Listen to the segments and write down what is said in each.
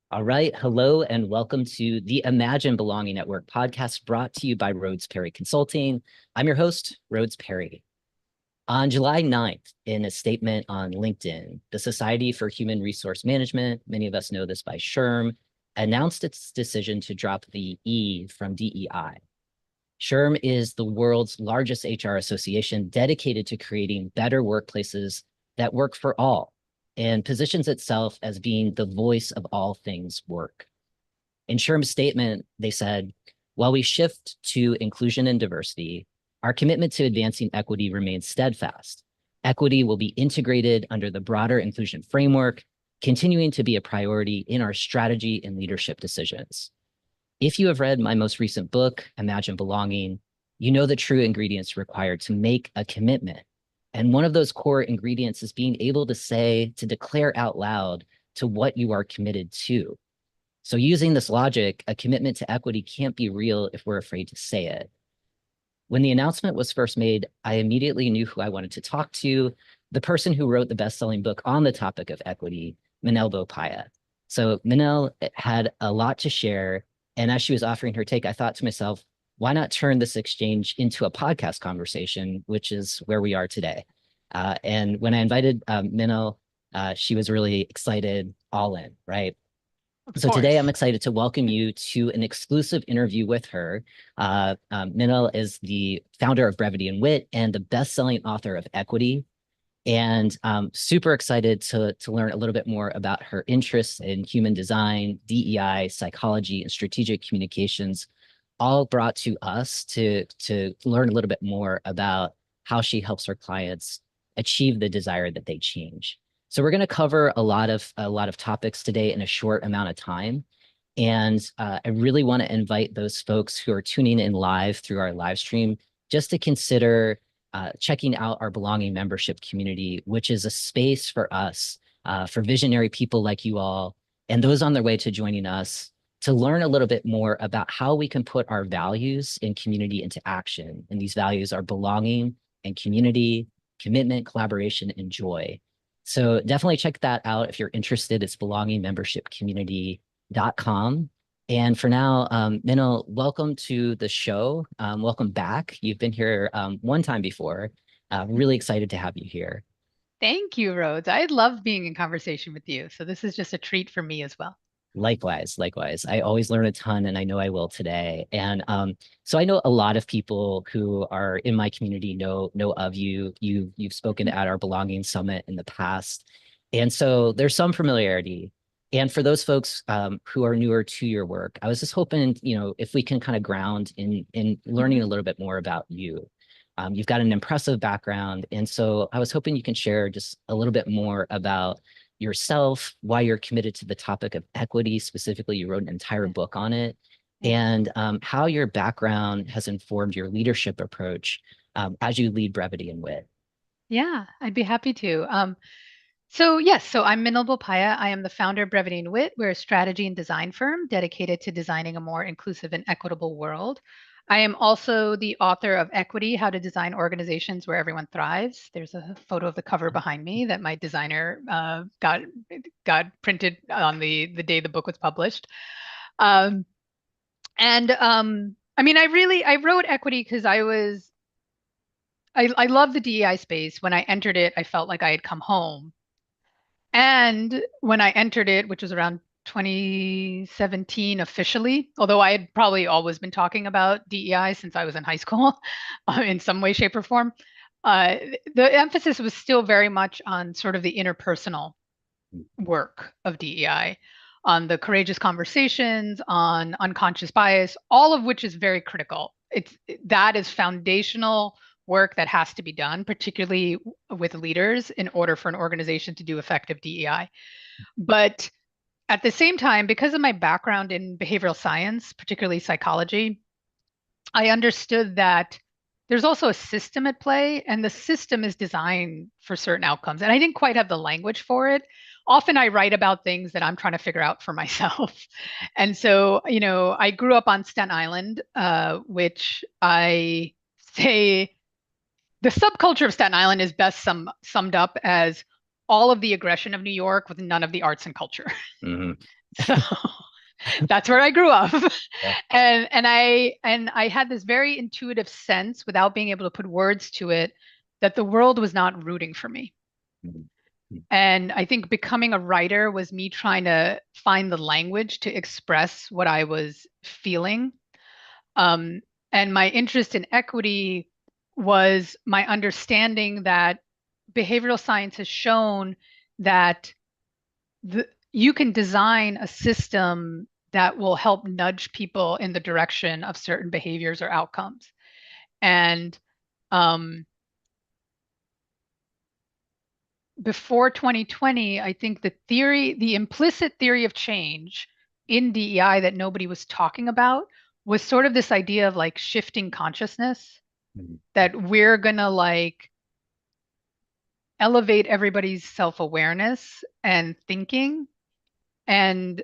All right. Hello and welcome to the Imagine Belonging Network podcast brought to you by Rhodes Perry Consulting. I'm your host, Rhodes Perry. On July 9th, in a statement on LinkedIn, the Society for Human Resource Management, many of us know this by SHRM, announced its decision to drop the E from DEI. SHRM is the world's largest HR association dedicated to creating better workplaces that work for all and positions itself as being the voice of all things work. In SHRM's statement, they said, while we shift to inclusion and diversity, our commitment to advancing equity remains steadfast. Equity will be integrated under the broader inclusion framework, continuing to be a priority in our strategy and leadership decisions. If you have read my most recent book, Imagine Belonging, you know the true ingredients required to make a commitment. And one of those core ingredients is being able to declare out loud to what you are committed to. So using this logic, a commitment to equity can't be real if we're afraid to say it. When the announcement was first made, I immediately knew who I wanted to talk to, the person who wrote the best-selling book on the topic of equity, Minal Bopaiah. So Minal had a lot to share. And as she was offering her take, I thought to myself, why not turn this exchange into a podcast conversation, which is where we are today. And when I invited Minal, she was really excited, all in, right? Of So today I'm course. excited to welcome you to an exclusive interview with her. Minal is the founder of Brevity and Wit and the best-selling author of Equity. And super excited to learn a little bit more about her interests in human design, DEI, psychology, and strategic communications, all brought to us to learn a little bit more about how she helps her clients achieve the desire that they change. So we're going to cover a lot of topics today in a short amount of time. And I really want to invite those folks who are tuning in live through our live stream just to consider checking out our Belonging membership community, which is a space for us, for visionary people like you all, and those on their way to joining us to learn a little bit more about how we can put our values in community into action. And these values are belonging and community, commitment, collaboration, and joy. So definitely check that out if you're interested. It's belongingmembershipcommunity.com. And for now, Minal, welcome to the show. Welcome back. You've been here one time before. Really excited to have you here. Thank you, Rhodes. I love being in conversation with you. So this is just a treat for me as well. Likewise, likewise. I always learn a ton, and I know I will today. And so I know a lot of people who are in my community know of you. You've spoken at our Belonging Summit in the past, and so there's some familiarity. And for those folks who are newer to your work, I was just hoping, if we can kind of ground in learning a Mhm. little bit more about you. You've got an impressive background, and so I was hoping you can share just a little bit more about yourself, why you're committed to the topic of equity. Specifically, you wrote an entire Yeah, book on it, yeah. and how your background has informed your leadership approach as you lead Brevity and Wit. Yeah, I'd be happy to. So I'm Minal Bopaiah. I am the founder of Brevity and Wit. We're a strategy and design firm dedicated to designing a more inclusive and equitable world. I am also the author of Equity, How to Design Organizations Where Everyone Thrives. There's a photo of the cover behind me that my designer got printed on the day the book was published. Um, I mean, I wrote Equity because I love the DEI space. When I entered it, I felt like I had come home. And when I entered it, which was around 2017 officially, although I had probably always been talking about DEI since I was in high school, in some way, shape, or form, uh, the emphasis was still very much on sort of the interpersonal work of DEI, on the courageous conversations, on unconscious bias, all of which is very critical. That is foundational work that has to be done, particularly with leaders, in order for an organization to do effective DEI. But at the same time, because of my background in behavioral science, particularly psychology, I understood that there's also a system at play, and the system is designed for certain outcomes. And I didn't quite have the language for it. Often I write about things that I'm trying to figure out for myself. And so, I grew up on Staten Island, which I say the subculture of Staten Island is best summed up as all of the aggression of New York with none of the arts and culture. Mhm. So that's where I grew up. Yeah. And I had this very intuitive sense without being able to put words to it that the world was not rooting for me. Mhm. And I think becoming a writer was me trying to find the language to express what I was feeling. Um, and my interest in equity was my understanding that behavioral science has shown that you can design a system that will help nudge people in the direction of certain behaviors or outcomes. And um, before 2020, I think the implicit theory of change in DEI that nobody was talking about was sort of this idea of like shifting consciousness, Mhm. that we're gonna like elevate everybody's self-awareness and thinking. And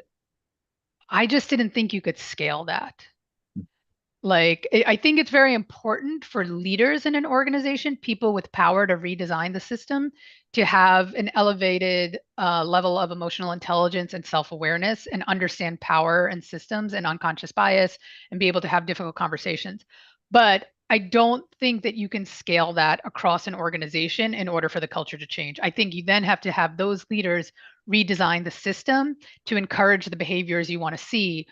I just didn't think you could scale that. Like, I think it's very important for leaders in an organization, people with power to redesign the system, to have an elevated level of emotional intelligence and self-awareness and understand power and systems and unconscious bias and be able to have difficult conversations. But I don't think that you can scale that across an organization in order for the culture to change. I think you then have to have those leaders redesign the system to encourage the behaviors you want to see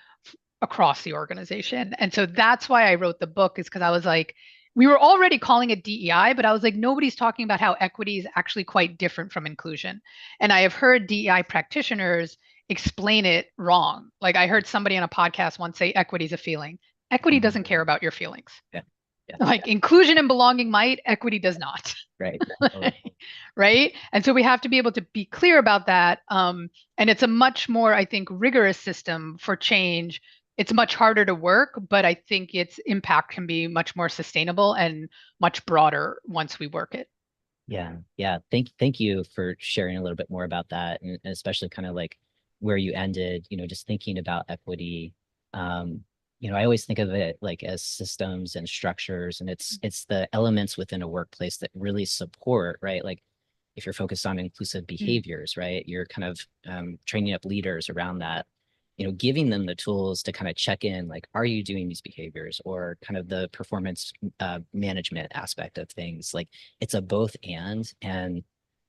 across the organization. And so that's why I wrote the book, is because I was like, we were already calling it DEI, but I was like, nobody's talking about how equity is actually quite different from inclusion. And I have heard DEI practitioners explain it wrong. Like I heard somebody on a podcast once say equity is a feeling. Equity Mhm. doesn't care about your feelings. Yeah. Yeah. Like inclusion and belonging might, equity does not. Right. Totally. Right? And so we have to be able to be clear about that. And it's a much more, I think, rigorous system for change. It's much harder to work, but I think its impact can be much more sustainable and much broader once we work it. Yeah, yeah. Thank you for sharing a little bit more about that, and especially kind of like where you ended, just thinking about equity. Um, I always think of it like as systems and structures, and it's the elements within a workplace that really support, right? Like if you're focused on inclusive Mm, behaviors, right? You're kind of training up leaders around that, giving them the tools to kind of check in, like, are you doing these behaviors, or kind of the performance management aspect of things. Like it's a both and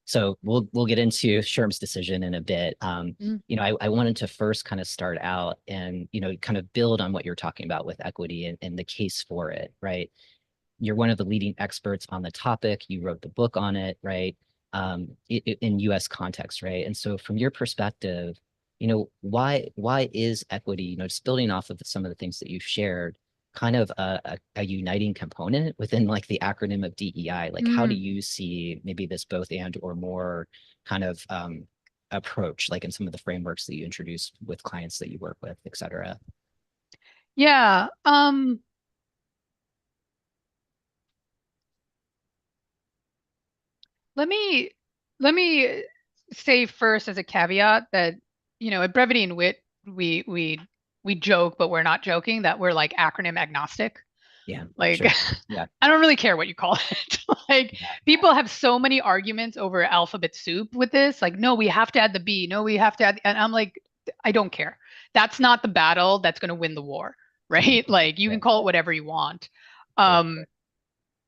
so we'll get into SHRM's decision in a bit. mm, I wanted to first kind of start out and, kind of build on what you're talking about with equity and the case for it, right? You're one of the leading experts on the topic. You wrote the book on it, right? In U.S. context, right? And so, from your perspective, why is equity? Just building off of some of the things that you've shared, kind of a uniting component within like the acronym of DEI. Like, how do mm. you see maybe this both and or more kind of approach, like in some of the frameworks that you introduce with clients that you work with, et cetera? Yeah. Let me let me say first as a caveat that, at Brevity and Wit, we joke, but we're not joking, that we're like acronym agnostic. Yeah, Like sure. Yeah, I don't really care what you call it. Like yeah, people have so many arguments over alphabet soup with this. Like, no, we have to add the B. No, we have to add, and I'm like, I don't care. That's not the battle that's going to win the war, mhm, right? Like you yeah, can call it whatever you want. sure. Um,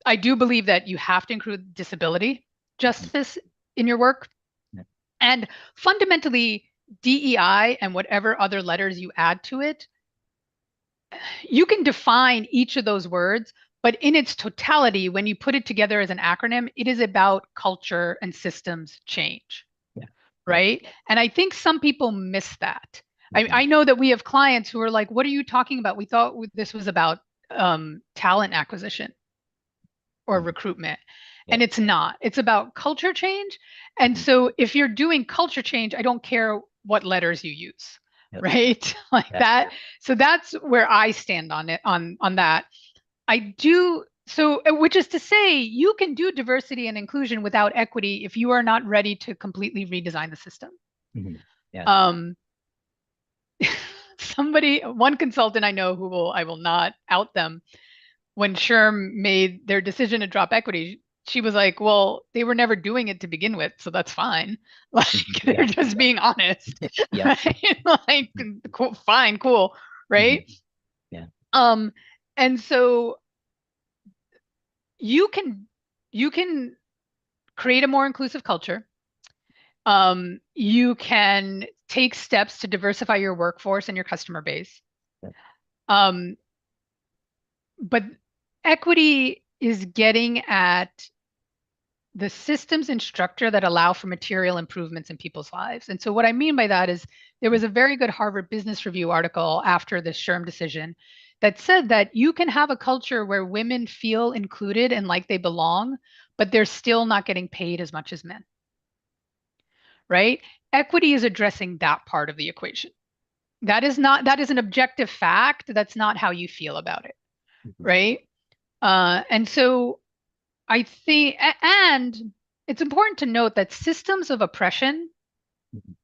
I do believe that you have to include disability Mhm, justice in your work. yeah, And fundamentally, DEI and whatever other letters you add to it, you can define each of those words, but in its totality, when you put it together as an acronym, it is about culture and systems change, yeah, yeah. right? And I think some people miss that. Mhm, I know that we have clients who are like, what are you talking about? We thought this was about talent acquisition or mhm, recruitment. yep, And it's not. It's about culture change. And mhm, so if you're doing culture change, I don't care what letters you use, yep, right? Like yeah, that. So that's where I stand on it on that. I do so which is to say you can do diversity and inclusion without equity if you are not ready to completely redesign the system. mhm, yeah, Um one consultant I know I will not out them, when SHRM made their decision to drop equity, she was like, well, they were never doing it to begin with, so that's fine. Like they're Yeah. just being honest, Yep. right? Like, cool, fine, cool, Mhm. right? Yeah. Um, and so you can you can create a more inclusive culture. You can take steps to diversify your workforce and your customer base. Um, but equity is getting at the systems and structure that allow for material improvements in people's lives. And so, what I mean by that is there was a very good Harvard Business Review article after the SHRM decision that said that you can have a culture where women feel included and like they belong, but they're still not getting paid as much as men, right? Equity is addressing that part of the equation. That is an objective fact. That's not how you feel about it, Mhm. right? And so I think, and it's important to note that systems of oppression Mhm.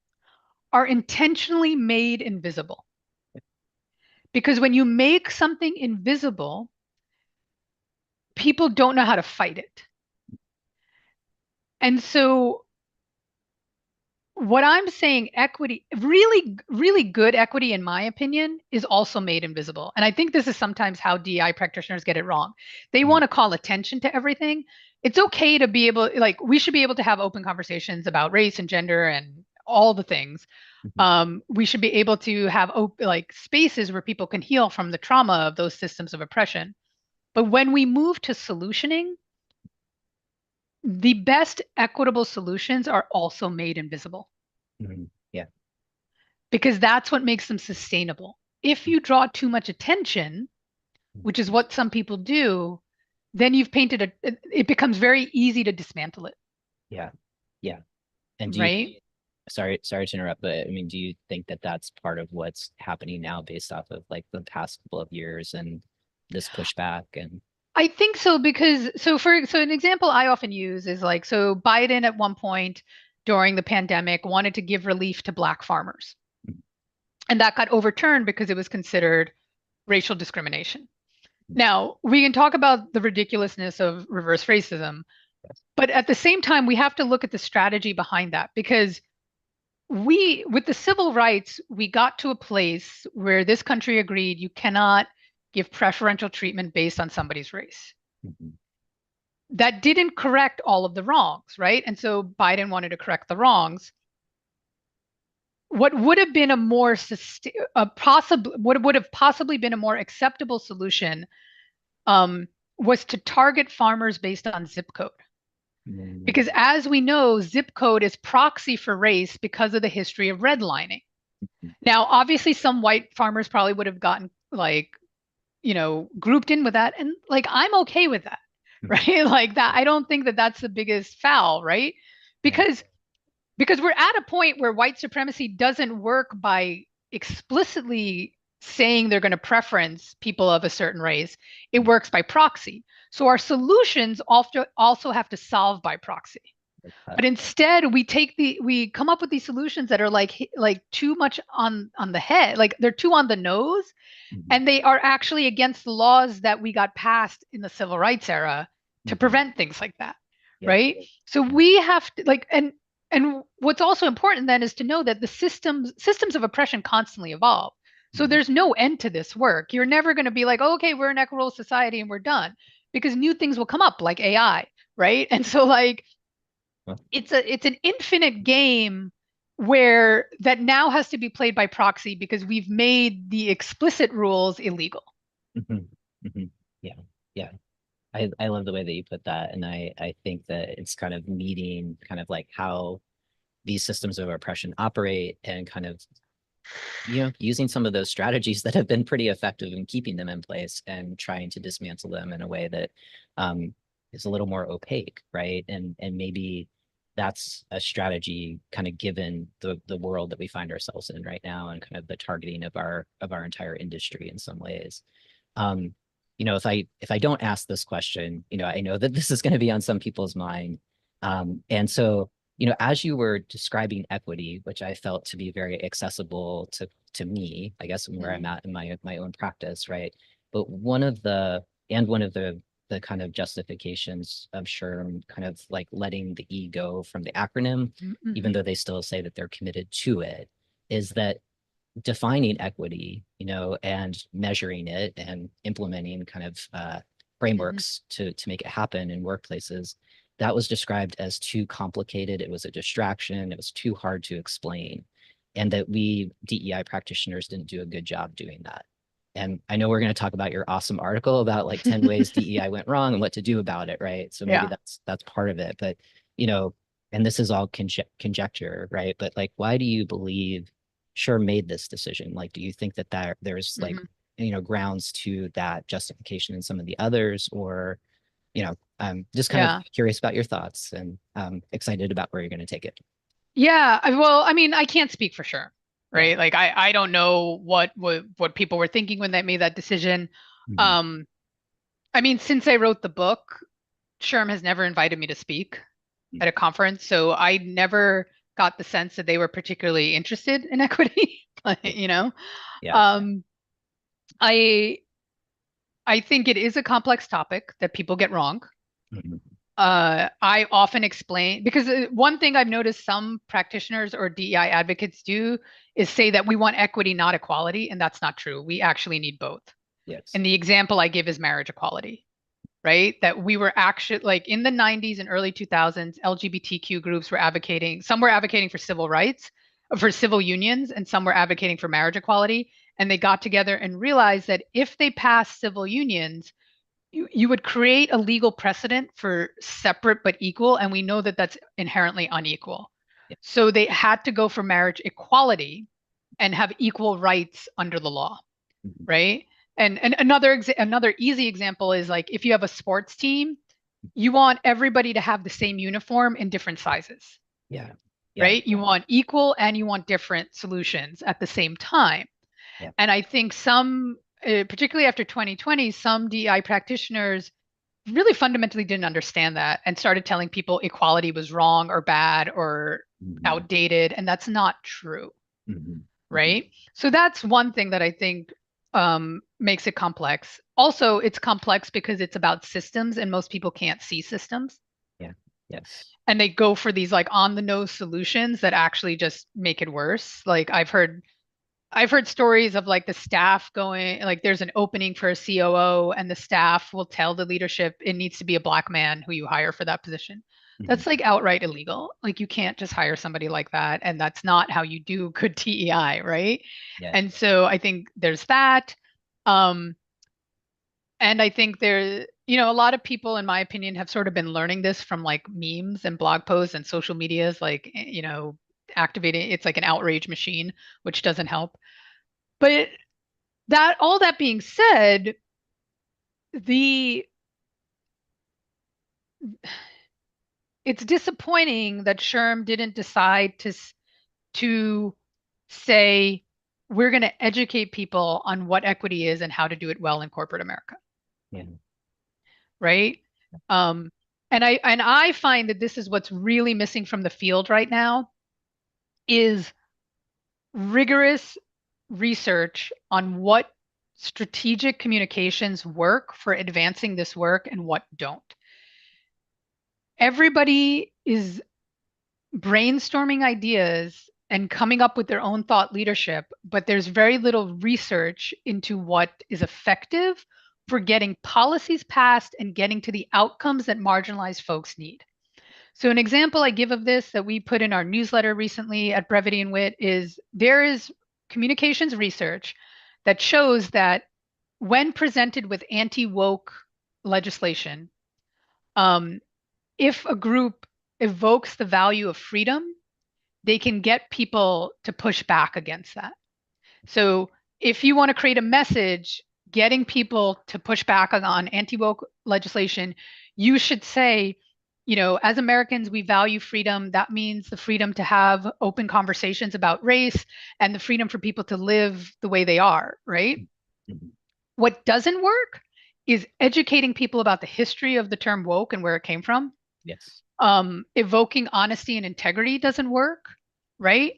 are intentionally made invisible. Because when you make something invisible, people don't know how to fight it. And so, what I'm saying, equity, really, really good equity, in my opinion, is also made invisible. And I think this is sometimes how DI practitioners get it wrong. They Mhm. want to call attention to everything. It's okay to be able, like, we should be able to have open conversations about race and gender and all the things. Mhm. We should be able to have like spaces where people can heal from the trauma of those systems of oppression. But when we move to solutioning, the best equitable solutions are also made invisible Mhm. Yeah. because that's what makes them sustainable. If you draw too much attention, Mhm. which is what some people do, then you've painted it becomes very easy to dismantle it, Yeah. Yeah. And do you, right? sorry to interrupt, but I mean, do you think that that's part of what's happening now based off of like the past couple of years and this pushback and I think so because so an example I often use is like so Biden at one point during the pandemic wanted to give relief to black farmers. And that got overturned because it was considered racial discrimination. Now, we can talk about the ridiculousness of reverse racism, but at the same time, we have to look at the strategy behind that because with the civil rights, we got to a place where this country agreed you cannot give preferential treatment based on somebody's race. Mhm. That didn't correct all of the wrongs, right? And so Biden wanted to correct the wrongs. What would have been a more possible what would have possibly been a more acceptable solution was to target farmers based on zip code. Mhm. Because as we know, zip code is proxy for race because of the history of redlining. Now, obviously, some white farmers probably would have gotten like, grouped in with that. And like, I'm okay with that, Mhm. right? Like that, I don't think that that's the biggest foul, right? Yeah. Because we're at a point where white supremacy doesn't work by explicitly saying they're going to preference people of a certain race. It Mhm. works by proxy. So our solutions also have to solve by proxy. But instead, we come up with these solutions that are like too much on the head, like they're too on the nose, Mhm. and they are actually against the laws that we got passed in the civil rights era to Mhm. prevent things like that, Yeah. right? So Yeah. we have to like and what's also important then is to know that the systems of oppression constantly evolve. So Mhm. there's no end to this work. You're never going to be like, oh, okay, we're an equitable society and we're done, because new things will come up like AI, right? And so like Well, it's an infinite game where that now has to be played by proxy because we've made the explicit rules illegal. mhm. Mhm. Yeah. Yeah. I love the way that you put that. And I think that it's kind of meeting kind of like how these systems of oppression operate and kind of, using some of those strategies that have been pretty effective in keeping them in place and trying to dismantle them in a way that um, is a little more opaque, right? And maybe that's a strategy kind of given the world that we find ourselves in right now and kind of the targeting of our entire industry in some ways. Um, if I don't ask this question, I know that this is going to be on some people's mind. And so, as you were describing equity, which I felt to be very accessible to me, I guess, and where I'm Mhm. at in my own practice, right? But one of the the kind of justifications of SHRM, kind of like letting the E go from the acronym, even Mm-hmm. though they still say that they're committed to it, is that defining equity, and measuring it and implementing kind of Mm-hmm. frameworks to make it happen in workplaces, that was described as too complicated. It was a distraction. It was too hard to explain, and that we DEI practitioners didn't do a good job doing that. And I know we're going to talk about your awesome article about like 10 ways DEI went wrong and what to do about it, right? So maybe Yeah. that's part of it. But, you know, and this is all conjecture, right? But like, why do you believe SHRM made this decision? Like, do you think that there's like, Mm-hmm. grounds to that justification in some of the others, or, I'm just kind of Yeah. curious about your thoughts, and excited about where you're going to take it. Yeah. Well, I mean, I can't speak for sure, Yeah. right? Like I don't know what people were thinking when they made that decision. Mhm. Um, I mean, since I wrote the book, SHRM has never invited me to speak at a conference, so I never got the sense that they were particularly interested in equity. Yeah. You know, Yeah. um, I I think it is a complex topic that people get wrong. Mhm. I often explain because one thing I've noticed some practitioners or DEI advocates do is say that we want equity, not equality, and that's not true. We actually need both. Yes. And the example I give is marriage equality, right? That we were actually like in the 90s and early 2000s, LGBTQ groups were advocating, some were advocating for civil rights, for civil unions, and some were advocating for marriage equality. And they got together and realized that if they passed civil unions, you would create a legal precedent for separate but equal, and we know that that's inherently unequal. Yeah. So they had to go for marriage equality and have equal rights under the law, Mhm. right? And another easy example is like if you have a sports team, you want everybody to have the same uniform in different sizes, Yeah. Yeah. right? You want equal and you want different solutions at the same time. Yeah. And I think some, particularly after 2020, some DEI practitioners really fundamentally didn't understand that and started telling people equality was wrong or bad or Mhm. outdated. And that's not true, Mhm. Mhm. right? So that's one thing that I think makes it complex. Also, it's complex because it's about systems and most people can't see systems. Yeah. Yes. And they go for these like on the nose solutions that actually just make it worse. Like I've heard stories of like the staff going, like there's an opening for a COO and the staff will tell the leadership it needs to be a black man who you hire for that position. Mhm. That's like outright illegal. Like you can't just hire somebody like that. And that's not how you do good TEI, right? Yeah. And so I think there's that. Um, and I think a lot of people, in my opinion, have sort of been learning this from like memes and blog posts and social medias, like, activating, it's like an outrage machine, which doesn't help. But that all that being said, the it's disappointing that SHRM didn't decide to say we're going to educate people on what equity is and how to do it well in corporate America, Yeah. right? Um, and I find that this is what's really missing from the field right now is rigorous research on what strategic communications work for advancing this work and what don't. Everybody is brainstorming ideas and coming up with their own thought leadership, but there's very little research into what is effective for getting policies passed and getting to the outcomes that marginalized folks need. So, an example I give of this that we put in our newsletter recently at Brevity and Wit is there is communications research that shows that when presented with anti woke legislation, um, if a group evokes the value of freedom, they can get people to push back against that. So if you want to create a message, getting people to push back on anti woke legislation, you should say, as Americans, we value freedom. That means the freedom to have open conversations about race and the freedom for people to live the way they are, right? Mhm. What doesn't work is educating people about the history of the term woke and where it came from. Yes. Evoking honesty and integrity doesn't work, right?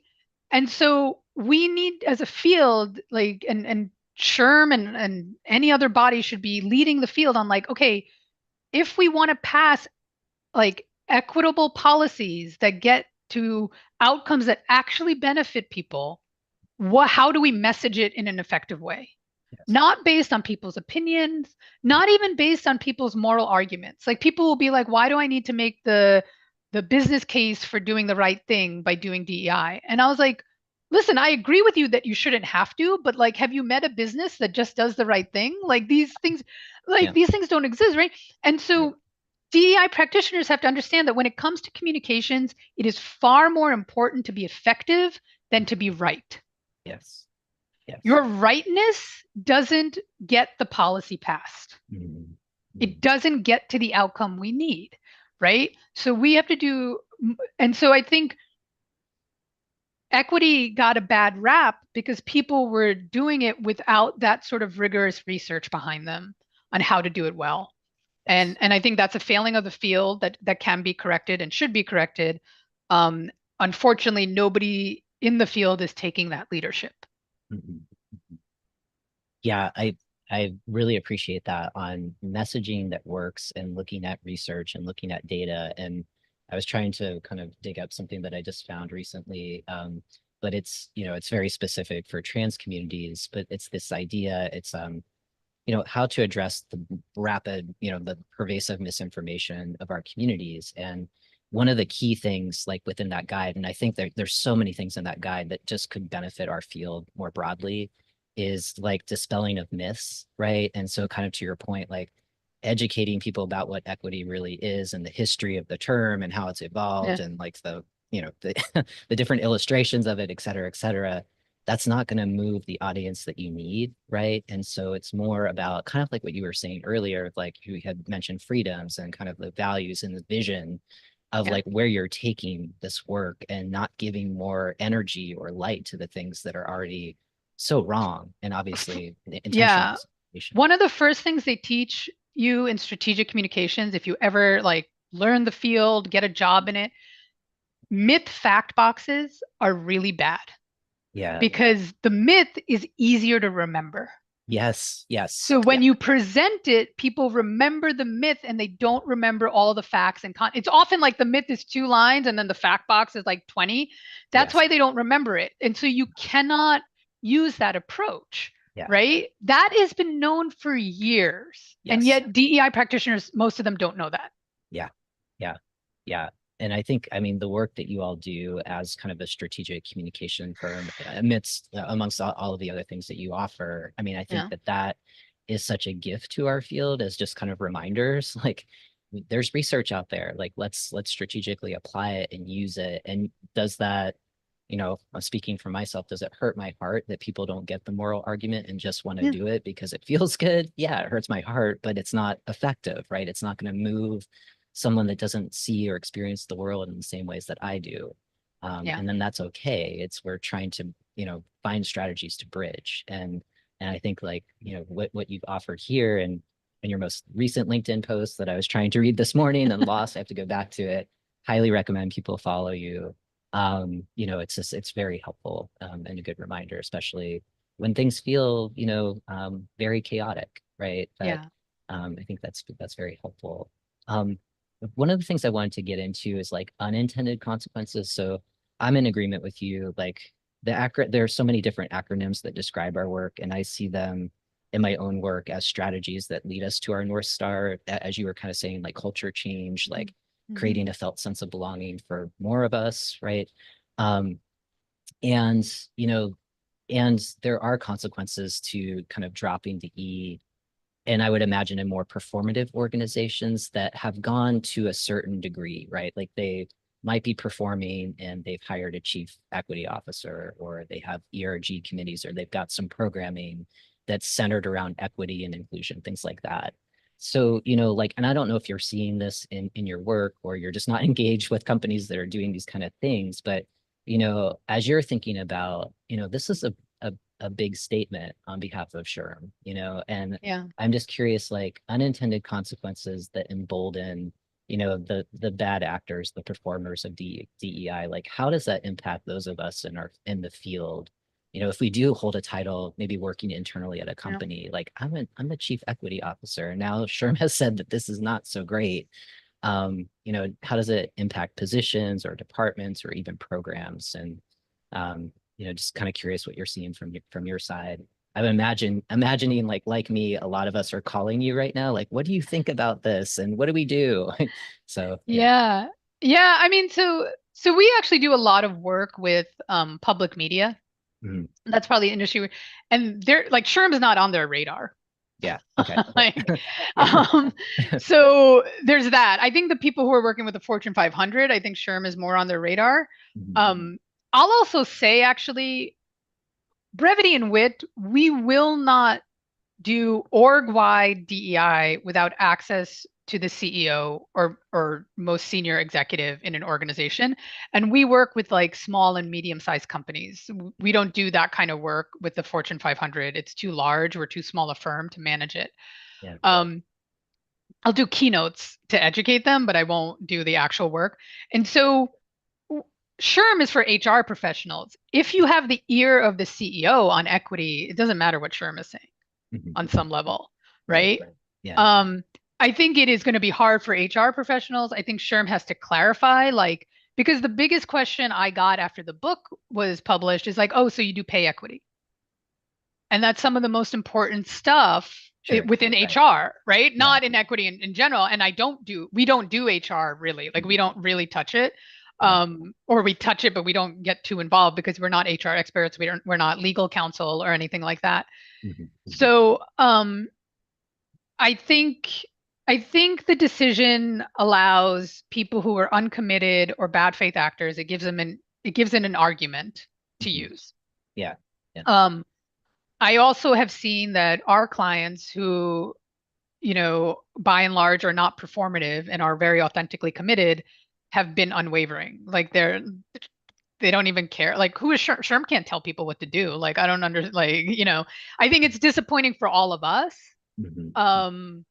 And so we need, as a field, like, and SHRM and any other body should be leading the field on like, okay, if we want to pass like equitable policies that get to outcomes that actually benefit people, how do we message it in an effective way? Yes. Not based on people's opinions, not even based on people's moral arguments. Like people will be like, why do I need to make the business case for doing the right thing by doing DEI? And I was like, listen, I agree with you that you shouldn't have to, but like, have you met a business that just does the right thing? Yeah. These things don't exist, right? And Yeah. so DEI practitioners have to understand that when it comes to communications, it is far more important to be effective than to be right. Yes. Yes. Your rightness doesn't get the policy passed. Mm. It Mm. doesn't get to the outcome we need, right? So we have to do, and so I think equity got a bad rap because people were doing it without that sort of rigorous research behind them on how to do it well. Yes. And I think that's a failing of the field that can be corrected and should be corrected. Um, Unfortunately, nobody in the field is taking that leadership. Mhm. Yeah, I really appreciate that on messaging that works and looking at research and looking at data. And I was trying to kind of dig up something that I just found recently. But it's, it's very specific for trans communities, but it's this idea, it's how to address the rapid, the pervasive misinformation of our communities. And one of the key things like within that guide, and I think there's so many things in that guide that just could benefit our field more broadly, is like dispelling of myths, right? And so kind of to your point, like educating people about what equity really is and the history of the term and how it's evolved Yeah. and like the the different illustrations of it, et cetera, et cetera. That's not going to move the audience that you need, right? And so it's more about kind of like what you were saying earlier, like you had mentioned freedoms and kind of the values and the vision of Yeah. like where you're taking this work and not giving more energy or light to the things that are already so wrong and obviously intentional Yeah. misinformation. One of the first things they teach you in strategic communications, if you ever like learn the field, get a job in it, myth fact boxes are really bad Yeah. because the myth is easier to remember. Yes. Yes. So Yeah. when you present it, people remember the myth and they don't remember all the facts and it's often like the myth is 2 lines and then the fact box is like 20. That's Yes. why they don't remember it. And so you cannot use that approach, Yeah. right? That has been known for years. And Yes. yet DEI practitioners, most of them don't know that. Yeah. Yeah. Yeah. And I think, I mean, the work that you all do as kind of a strategic communication firm amidst, amongst all of the other things that you offer, I mean, I think Yeah. that is such a gift to our field as just kind of reminders. Like, there's research out there. Like, let's strategically apply it and use it. And does that, I'm speaking for myself, does it hurt my heart that people don't get the moral argument and just want to Yeah. do it because it feels good? Yeah, it hurts my heart, but it's not effective, right? It's not going to move someone that doesn't see or experience the world in the same ways that I do. Yeah. And then that's okay. It's we're trying to, find strategies to bridge. And I think like, what you've offered here and in your most recent LinkedIn post that I was trying to read this morning and lost, I have to go back to it. Highly recommend people follow you. It's very helpful and a good reminder, especially when things feel, very chaotic, right? But Yeah. I think that's very helpful. Um, one of the things I wanted to get into is like unintended consequences. So I'm in agreement with you. Like there are so many different acronyms that describe our work, and I see them in my own work as strategies that lead us to our North Star, as you were kind of saying, like culture change, like Mm-hmm. creating a felt sense of belonging for more of us, right? Um, and and there are consequences to kind of dropping the E, and I would imagine in more performative organizations that have gone to a certain degree, right? Like they might be performing and they've hired a chief equity officer, or they have ERG committees, or they've got some programming that's centered around equity and inclusion, things like that. So, like, and I don't know if you're seeing this in your work or you're just not engaged with companies that are doing these kind of things, but as you're thinking about, this is a big statement on behalf of SHRM, and Yeah. I'm just curious, like unintended consequences that embolden, the bad actors, the performers of DEI, like how does that impact those of us in the field if we do hold a title, maybe working internally at a Yeah. company, like I'm a chief equity officer. Now SHRM has said that this is not so great. How does it impact positions or departments or even programs? And just kind of curious what you're seeing from your side. I'm imagining like me, a lot of us are calling you right now. Like, what do you think about this? And what do we do? So yeah. Yeah. Yeah. I mean, so we actually do a lot of work with public media. Mhm. That's probably the industry, and they're like SHRM is not on their radar. Yeah. Okay. Like, Yeah. um, so there's that. I think the people who are working with the Fortune 500, I think SHRM is more on their radar. Mhm. Um, I'll also say, actually, brevity and wit, we will not do org-wide DEI without access to the CEO or most senior executive in an organization. And we work with like small and medium-sized companies. We don't do that kind of work with the Fortune 500. It's too large. We're too small a firm to manage it. Yeah. Um, I'll do keynotes to educate them, but I won't do the actual work. And so SHRM is for HR professionals. If you have the ear of the CEO on equity, it doesn't matter what SHRM is saying Mhm. on some level, Right. right? Yeah. Um, I think it is going to be hard for HR professionals. I think SHRM has to clarify, like, because the biggest question I got after the book was published is like, oh, so you do pay equity. And that's some of the most important stuff Sure. within Right. HR, right? Yeah. Not in equity in general. And we don't do HR really. Like we don't really touch it. Yeah. Or we touch it, but we don't get too involved because we're not HR experts. We're not legal counsel or anything like that. Mhm. Mhm. So I think I think the decision allows people who are uncommitted or bad faith actors, it gives it an argument to Mhm. use. Yeah. Yeah. Um, I also have seen that our clients who, by and large are not performative and are very authentically committed have been unwavering. Like they don't even care. Like who is SHRM can't tell people what to do. Like I don't under like, I think it's disappointing for all of us. Mhm. Um,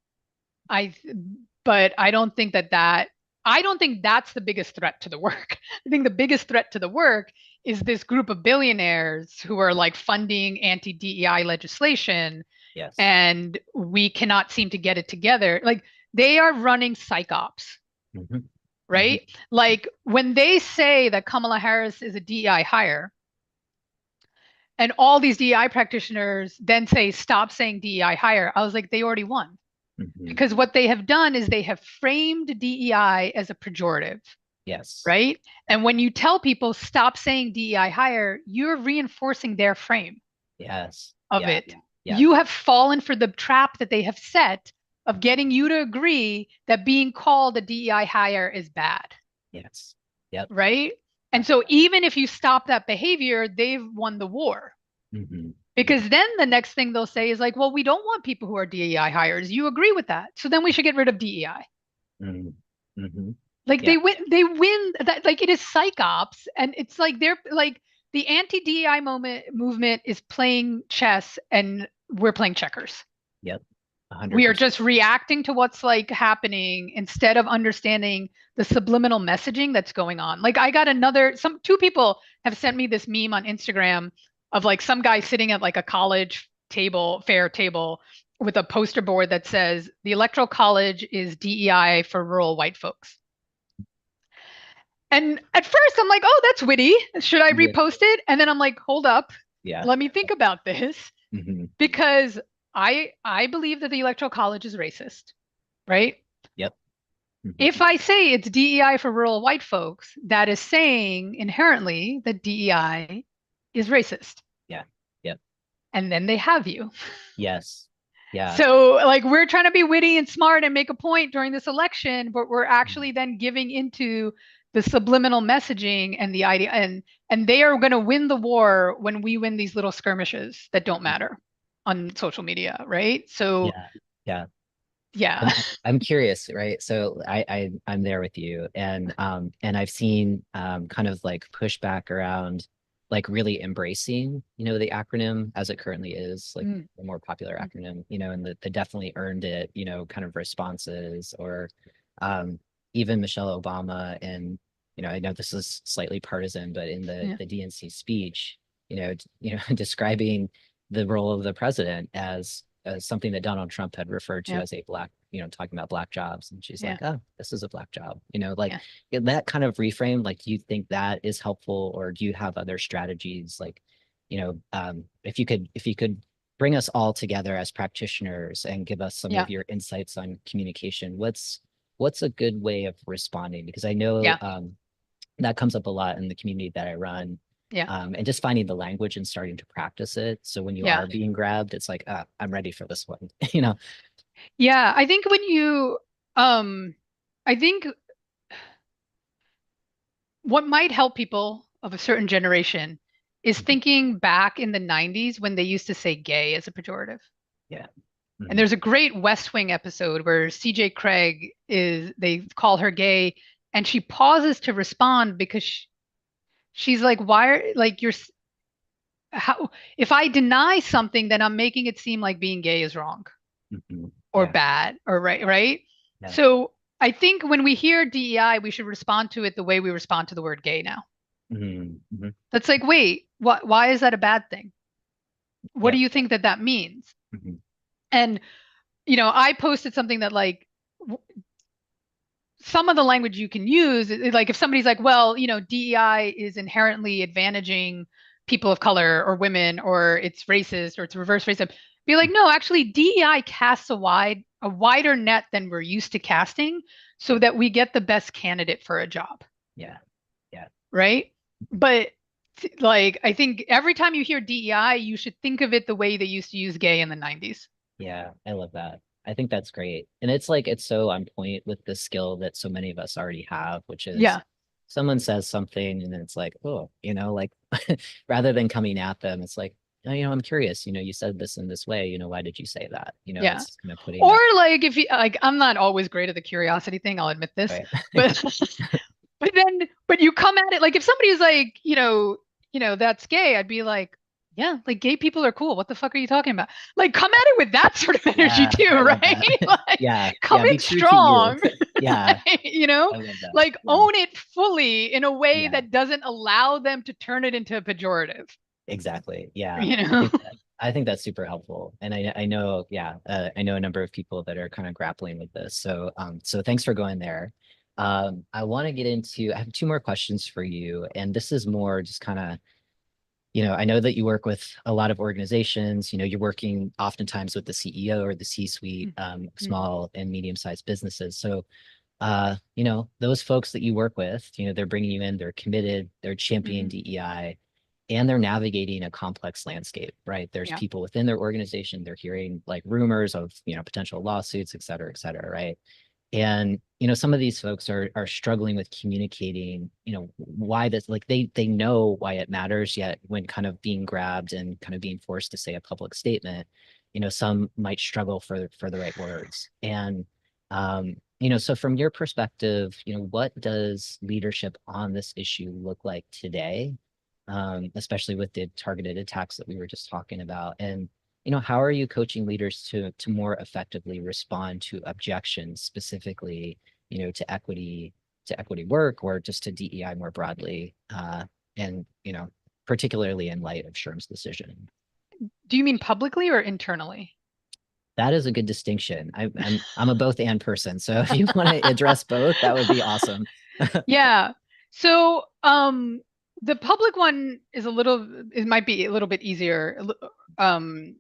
I, but I don't think that's the biggest threat to the work. I think the biggest threat to the work is this group of billionaires who are like funding anti-DEI legislation, Yes. and we cannot seem to get it together. Like they are running psych ops, Mhm. Mhm. right? Like when they say that Kamala Harris is a DEI hire, and all these DEI practitioners then say, stop saying DEI hire, I was like, they already won. Mhm. Because what they have done is they have framed DEI as a pejorative, Yes. right? And when you tell people stop saying DEI hire, you're reinforcing their frame Yes. of Yeah. it. Yeah. You have fallen for the trap that they have set of getting you to agree that being called a DEI hire is bad, Yes. Yep. right? Yeah. And so even if you stop that behavior, they've won the war. Mhm. Because then the next thing they'll say is like, well, we don't want people who are DEI hires. You agree with that. So then we should get rid of DEI. Mhm. Mhm. Like Yeah. they win that, like it is psych ops, and it's like they're like the anti-DEI movement is playing chess and we're playing checkers. Yep. We are 100%. just reacting to what's like happening instead of understanding the subliminal messaging that's going on. Like I got two people have sent me this meme on Instagram of like some guy sitting at like a college fair table with a poster board that says the electoral college is DEI for rural white folks. And at first I'm like, oh, that's witty. Should I Yeah. repost it? And then I'm like, hold up. Yeah. Let me think about this Mhm. because I believe that the electoral college is racist, right? Yep. Mhm. If I say it's DEI for rural white folks, that is saying inherently that DEI is racist. Yeah. Yep. And then they have you. Yes. Yeah. So, like, we're trying to be witty and smart and make a point during this election, but we're Mhm. actually then giving into the subliminal messaging and the idea, and they are going to win the war when we win these little skirmishes that don't matter on social media, right? So, Yeah. Yeah. yeah. I'm curious, right? So I'm there with you, and I've seen kind of like pushback around like really embracing, the acronym as it currently is, like Mm, the more popular acronym, and the definitely earned it, kind of responses, or um even Michelle Obama, and I know this is slightly partisan, but in the yeah. the DNC speech, describing the role of the president as something that Donald Trump had referred to Yeah. as a black, talking about black jobs. And she's Yeah. like, oh, this is a black job, like Yeah. that kind of reframe, like, do you think that is helpful, or do you have other strategies? Like, if you could bring us all together as practitioners and give us some Yeah. of your insights on communication, what's a good way of responding? Because I know Yeah. that comes up a lot in the community that I run. Yeah. And just finding the language and starting to practice it. So when you Yeah. are being grabbed, it's like, I'm ready for this one, you know? Yeah. I think when you, I think what might help people of a certain generation is Mhm. thinking back in the 90s when they used to say gay as a pejorative. Yeah. And Mhm. there's a great West Wing episode where CJ Craig they call her gay and she pauses to respond because she's like, why are, like, how, if I deny something, then I'm making it seem like being gay is wrong Mhm. or Yeah. bad or right? Yeah. So I think when we hear DEI, we should respond to it the way we respond to the word gay now. Mhm. Mhm. That's like, wait, why is that a bad thing? What do Yep. you think that means? Mhm. And, I posted something that like some of the language you can use, like if somebody's like, well, DEI is inherently advantaging people of color or women, or it's racist, or it's reverse racism, be like, no, actually, DEI casts a wider net than we're used to casting, so Yeah. that we get the best candidate for a job, Yeah. Yeah. right? But like, I think every time you hear DEI, you should think of it the way they used to use gay in the 90s. Yeah. I love that. I think that's great. And it's like, it's so on point with the skill that so many of us already have, which is Yeah, someone says something and then it's like, oh, like rather than coming at them, it's like, oh, I'm curious, you said this in this way, why did you say that? yeah. It's kind of putting Or that, like if you like, I'm not always great at the curiosity thing, I'll admit this, right. but but you come at it like if somebody's like, that's gay, I'd be like, yeah, like gay people are cool. What the fuck are you talking about? Like come at it with that sort of energy Yeah, too, I love right? that. Like Yeah, come yeah, be in true to you. strong, Yeah, I love that. like Yeah, own it fully in a way yeah, that doesn't allow them to turn it into a pejorative, exactly. Yeah, you I know? think I think that's super helpful. And I know, yeah, I know a number of people that are kind of grappling with this. So thanks for going there. I want to get into, I have two more questions for you, and this is more just kind of, I know that you work with a lot of organizations, you're working oftentimes with the CEO or the C-suite, Mhm. small and medium-sized businesses. So those folks that you work with, they're bringing you in, they're committed, they're championing Mhm. DEI, and they're navigating a complex landscape, right? There's Yeah. people within their organization, they're hearing like rumors of, potential lawsuits, et cetera, right? And some of these folks are struggling with communicating, why this, like they know why it matters, yet when kind of being grabbed and kind of being forced to say a public statement, some might struggle for the right words. And so from your perspective, what does leadership on this issue look like today? Especially with the targeted attacks that we were just talking about. And how are you coaching leaders to more effectively respond to objections, specifically, to equity work, or just to DEI more broadly, and particularly in light of SHRM's decision? Do you mean publicly or internally? That is a good distinction. I'm a both and person, so if you want to address both, that would be awesome. Yeah. So, the public one is it might be a little bit easier. Um,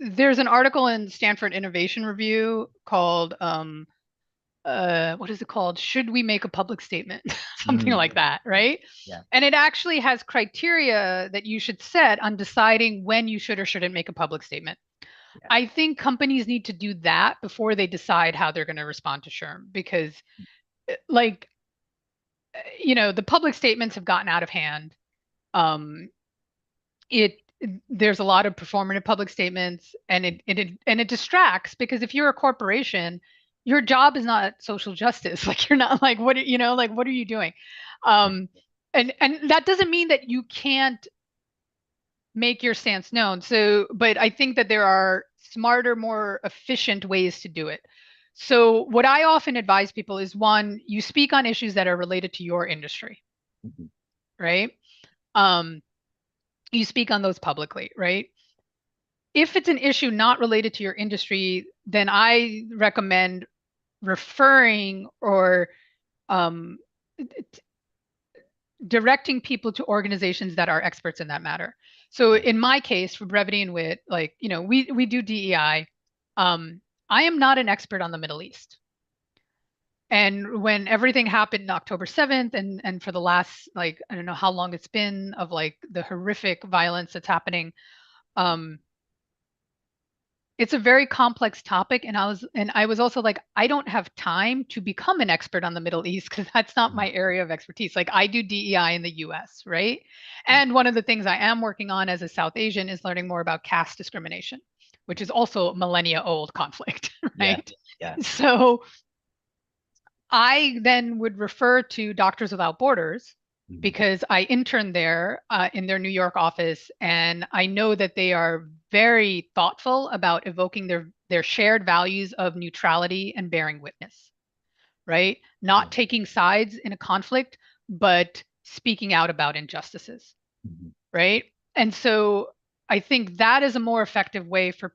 there's an article in Stanford Innovation Review called, what is it called? Should we make a public statement? Something Mm, like that, right? yeah, And it actually has criteria that you should set on deciding when you should or shouldn't make a public statement. yeah, I think companies need to do that before they decide how they're going to respond to SHRM because, like, the public statements have gotten out of hand. Um, it there's a lot of performative public statements, and it distracts because if you're a corporation, your job is not social justice. Like you're not like like what are you doing? Um, and that doesn't mean that you can't make your stance known. So, but I think that there are smarter, more efficient ways to do it. So, what I often advise people is one, you speak on issues that are related to your industry, mhm, right? Um, you speak on those publicly, right? If it's an issue not related to your industry, then I recommend referring or um, directing people to organizations that are experts in that matter. So in my case, for brevity and wit, like, we do DEI. I am not an expert on the Middle East. And when everything happened October 7th and for the last, like, I don't know how long it's been of like the horrific violence that's happening, um, it's a very complex topic. And I was also like, I don't have time to become an expert on the Middle East because that's not my area of expertise. Like I do DEI in the US, right? And one of the things I am working on as a South Asian is learning more about caste discrimination, which is also a millennia old conflict, Yeah. right? Yeah. So I then would refer to Doctors Without Borders Mhm. because I interned there in their New York office, and I know that they are very thoughtful about evoking their shared values of neutrality and bearing witness, right? Yeah. Not taking sides in a conflict, but speaking out about injustices, Mhm. right? And so I think that is a more effective way for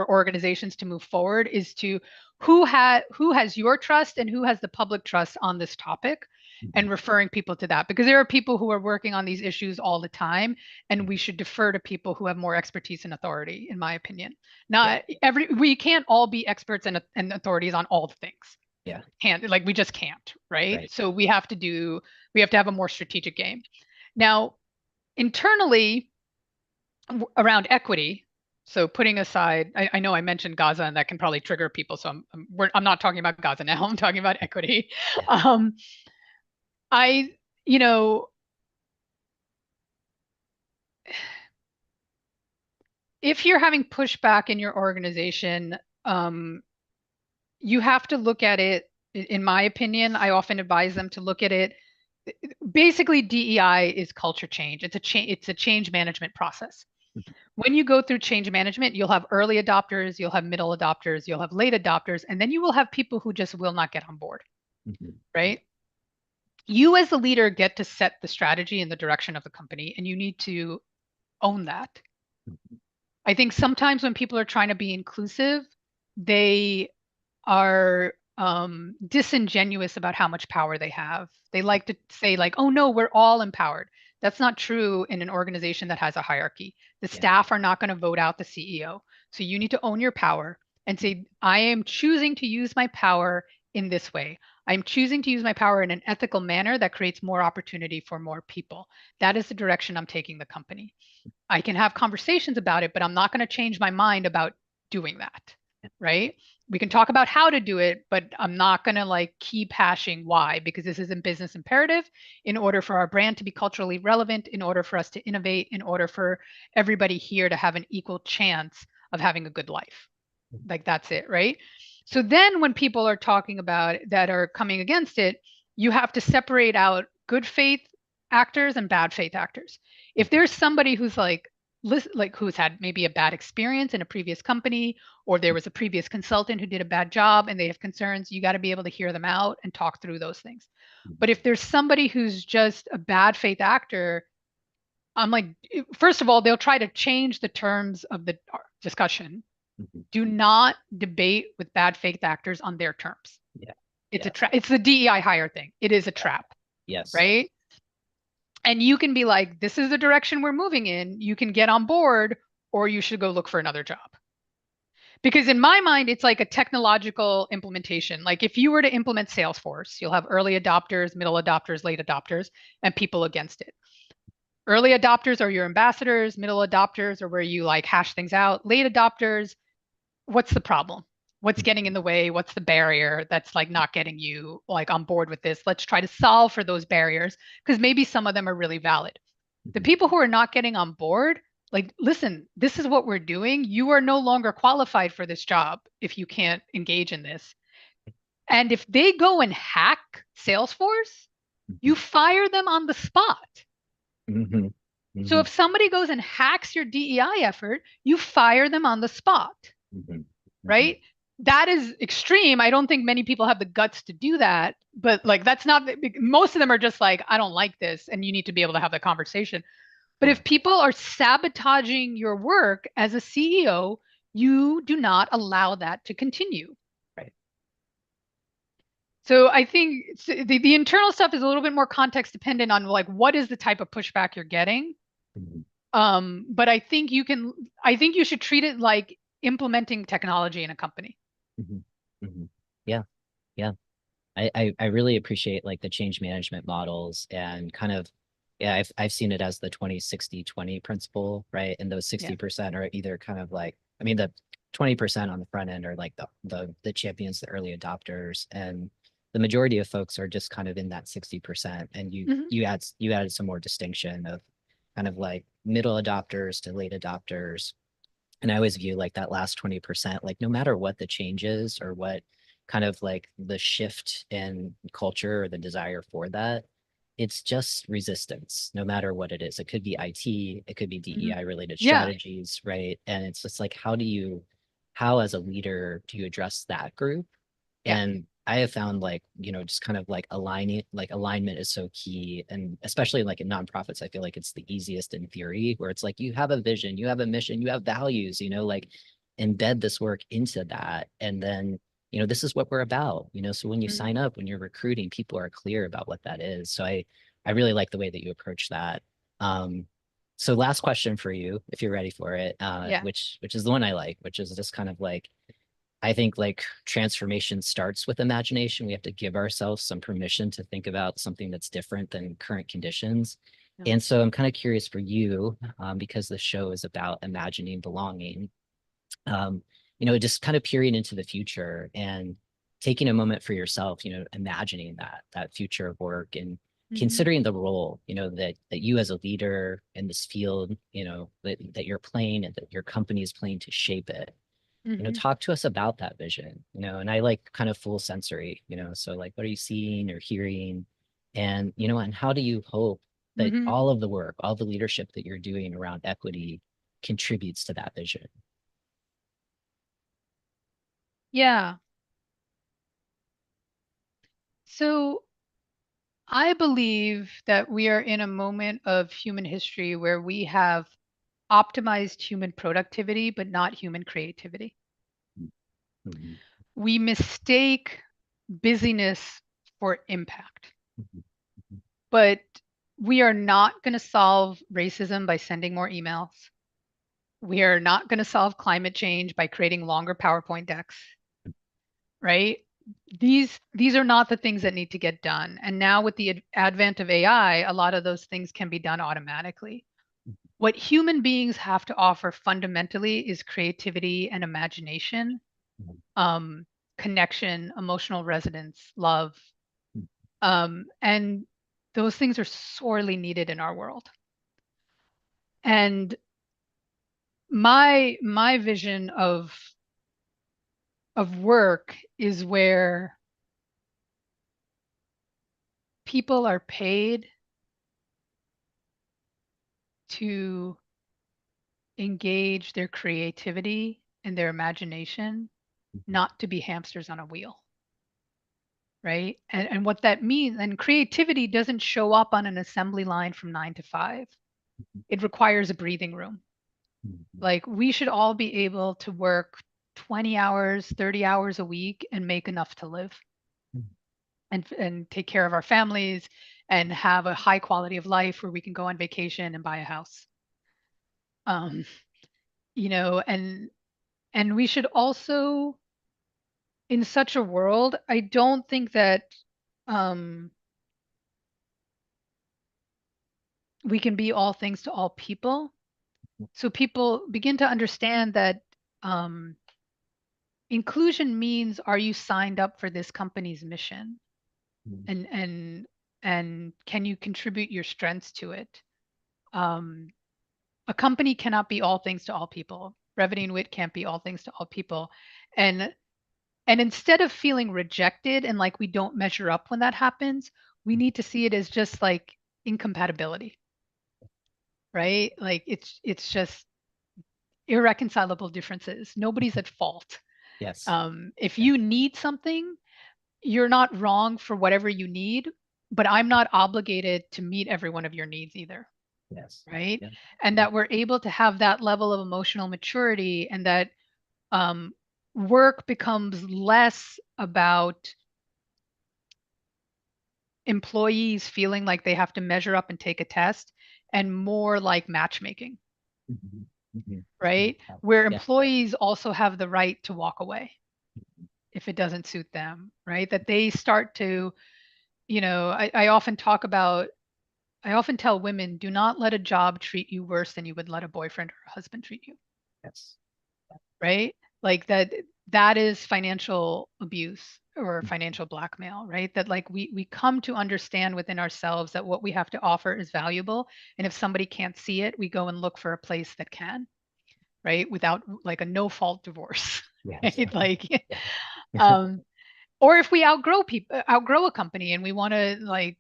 organizations to move forward is to who has your trust and who has the public trust on this topic Mhm. and referring people to that because there are people who are working on these issues all the time and we should defer to people who have more expertise and authority in my opinion. Yeah. Not every we can't all be experts and authorities on all the things. Yeah. Can't like we just can't, right? Right. So we have to have a more strategic game. Now, internally around equity, so putting aside, I know I mentioned Gaza and that can probably trigger people, so I'm not talking about Gaza now. I'm talking about equity. Yeah. Um, I, you know, if you're having pushback in your organization, um, you have to look at it. In my opinion, I often advise them to look at it. Basically, DEI is culture change. It's a change management process. When you go through change management, you'll have early adopters, you'll have middle adopters, you'll have late adopters, and then you will have people who just will not get on board, Mhm. right? You as the leader get to set the strategy and the direction of the company, and you need to own that. I think sometimes when people are trying to be inclusive, they are disingenuous about how much power they have. They like to say, like, oh no, we're all empowered. That's not true in an organization that has a hierarchy. The Yeah. staff are not going to vote out the CEO. So you need to own your power and say, I am choosing to use my power in this way. I'm choosing to use my power in an ethical manner that creates more opportunity for more people. That is the direction I'm taking the company. I can have conversations about it, but I'm not going to change my mind about doing that, right? We can talk about how to do it, but I'm not going to like keep hashing why because this is a business imperative in order for our brand to be culturally relevant, in order for us to innovate, in order for everybody here to have an equal chance of having a good life. Like that's it, right? So then when people are talking about that are coming against it, you have to separate out good faith actors and bad faith actors. If there's somebody who's like who's had maybe a bad experience in a previous company or there was a previous consultant who did a bad job and they have concerns, you got to be able to hear them out and talk through those things. But if there's somebody who's just a bad faith actor, I'm like, first of all, they'll try to change the terms of the discussion. Mhm. Do not debate with bad faith actors on their terms. Yeah. It's a Yeah. trap. It's the DEI hire thing. It is a trap, Yes. right? And you can be like, this is the direction we're moving in. You can get on board, or you should go look for another job. Because in my mind, it's like a technological implementation. Like if you were to implement Salesforce, you'll have early adopters, middle adopters, late adopters, and people against it. Early adopters are your ambassadors, middle adopters are where you like hash things out. Late adopters, what's the problem? What's getting in the way? What's the barrier that's like not getting you like on board with this? Let's try to solve for those barriers because maybe some of them are really valid. The Mhm. people who are not getting on board, like, listen, this is what we're doing. You are no longer qualified for this job if you can't engage in this. And if they go and hack Salesforce, Mhm. you fire them on the spot. Mhm. So if Mhm. somebody goes and hacks your DEI effort, you fire them on the spot, Mhm. Mhm. right? That is extreme. I don't think many people have the guts to do that, but like that's not most of them are just like, I don't like this, and you need to be able to have that conversation. But Yeah. if people are sabotaging your work as a CEO, you do not allow that to continue. Right. So I think the internal stuff is a little bit more context dependent on like what is the type of pushback you're getting. Mhm. But I think you should treat it like implementing technology in a company. Mhm. Mhm. Yeah. Yeah. I really appreciate like the change management models and kind of, yeah, I've seen it as the 20-60-20 principle, right? And those Yeah. 60% are either kind of like, I mean, the 20% on the front end are like the champions, the early adopters, and the majority of folks are just kind of in that 60%. And Hmm. you added some more distinction of kind of like middle adopters to late adopters. And I always view like that last 20%, like no matter what the changes or what kind of like the shift in culture or the desire for that, it's just resistance, no matter what it is. It could be IT, it could be Hmm. DEI related Yeah. strategies, right? And it's just like, how as a leader do you address that group? Yeah. And I have found like, just kind of like aligning, like alignment is so key. And especially like in nonprofits, I feel like it's the easiest in theory, where it's like you have a vision, you have a mission, you have values, like embed this work into that. And then, this is what we're about, so when you Hmm. sign up, when you're recruiting, people are clear about what that is. So I really like the way that you approach that. Um, so last question for you, if you're ready for it, Yeah. which is the one I like, which is just kind of like, I think like transformation starts with imagination. We have to give ourselves some permission to think about something that's different than current conditions. Yeah. And so I'm kind of curious for you, because the show is about imagining belonging, um, just kind of peering into the future and taking a moment for yourself, imagining that future of work and Hmm. considering the role, that you as a leader in this field, that you're playing and that your company is playing to shape it. Hmm. Talk to us about that vision, and I like kind of full sensory, so like what are you seeing or hearing? And and how do you hope that Hmm. all of the work, all the leadership that you're doing around equity contributes to that vision? Yeah. So I believe that we are in a moment of human history where we have optimized human productivity, but not human creativity. Mhm. We mistake busyness for impact, Mhm. but we are not going to solve racism by sending more emails. We are not going to solve climate change by creating longer PowerPoint decks, right? These are not the things that need to get done. And now with the advent of AI, a lot of those things can be done automatically. What human beings have to offer fundamentally is creativity and imagination, um, connection, emotional resonance, love. And those things are sorely needed in our world. And my vision of work is where people are paid to engage their creativity and their imagination, not to be hamsters on a wheel, right? And what that means, and creativity doesn't show up on an assembly line from 9 to 5. It requires a breathing room. Like we should all be able to work 20 hours, 30 hours a week and make enough to live and take care of our families and have a high quality of life where we can go on vacation and buy a house. Um, you know, and we should also in such a world, I don't think that um we can be all things to all people. So people begin to understand that um inclusion means are you signed up for this company's mission? and and and can you contribute your strengths to it? Um, a company cannot be all things to all people. Brevity and wit can't be all things to all people. And instead of feeling rejected and like we don't measure up when that happens, we need to see it as just like incompatibility, right? Like it's just irreconcilable differences. Nobody's at fault. Yes. If Yeah. you need something, you're not wrong for whatever you need, but I'm not obligated to meet every one of your needs either. Yes. right? Yeah. And Yeah. that we're able to have that level of emotional maturity, and that um, work becomes less about employees feeling like they have to measure up and take a test, and more like matchmaking, Mhm. Mhm. right? Yeah. Where Yeah. employees also have the right to walk away if it doesn't suit them, right? That they start to, I often talk about, I often tell women, do not let a job treat you worse than you would let a boyfriend or a husband treat you, Yes. right? Like that is financial abuse or financial blackmail, right? That like we come to understand within ourselves that what we have to offer is valuable, and if somebody can't see it, we go and look for a place that can, right? Without like a no fault divorce, Yes. right? Like Yeah. um or if we outgrow a company and we want to like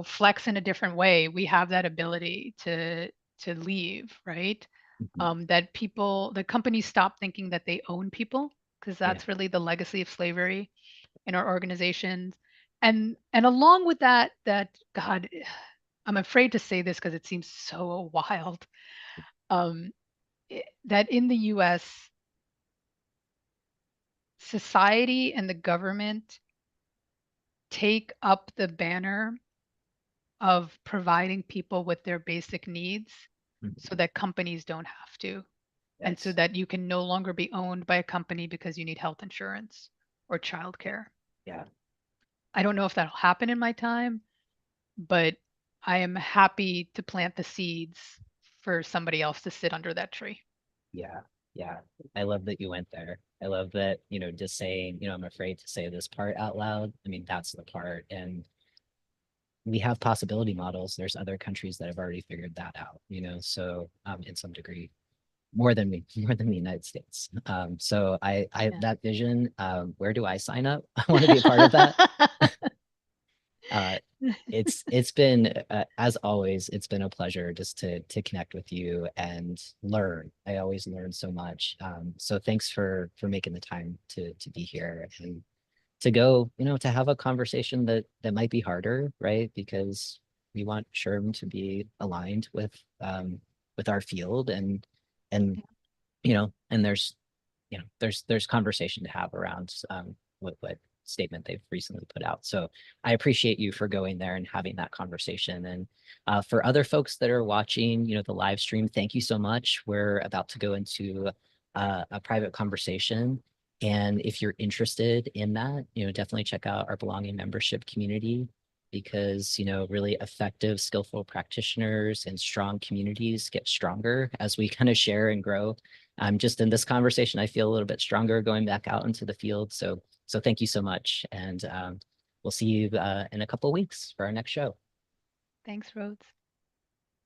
flex in a different way, we have that ability to leave, right? Mhm. That people, the companies stop thinking that they own people, because Yeah. that's really the legacy of slavery in our organizations. And along with that, God, I'm afraid to say this because it seems so wild. Um, that in the U.S., society and the government take up the banner of providing people with their basic needs so Mhm. that companies don't have to, and so Yes. that you can no longer be owned by a company because you need health insurance or childcare. Yeah. I don't know if that'll happen in my time, but I am happy to plant the seeds for somebody else to sit under that tree. Yeah. Yeah. I love that you went there. I love that, just saying, I'm afraid to say this part out loud. I mean, that's the part. And we have possibility models. There's other countries that have already figured that out, so in some degree, more than me, more than the United States. So I Yeah. that vision, where do I sign up? I want to be a part of that. Uh, it's been as always, it's been a pleasure just to connect with you and learn. I always learn so much. So thanks for making the time to be here and to go, to have a conversation that might be harder, right? Because we want SHRM to be aligned with our field and and there's conversation to have around what statement they've recently put out. So I appreciate you for going there and having that conversation. And for other folks that are watching, the live stream, thank you so much. We're about to go into a private conversation. And if you're interested in that, definitely check out our belonging membership community because, really effective, skillful practitioners and strong communities get stronger as we kind of share and grow. Just in this conversation, I feel a little bit stronger going back out into the field. So thank you so much. And we'll see you in a couple of weeks for our next show. Thanks, Rhodes.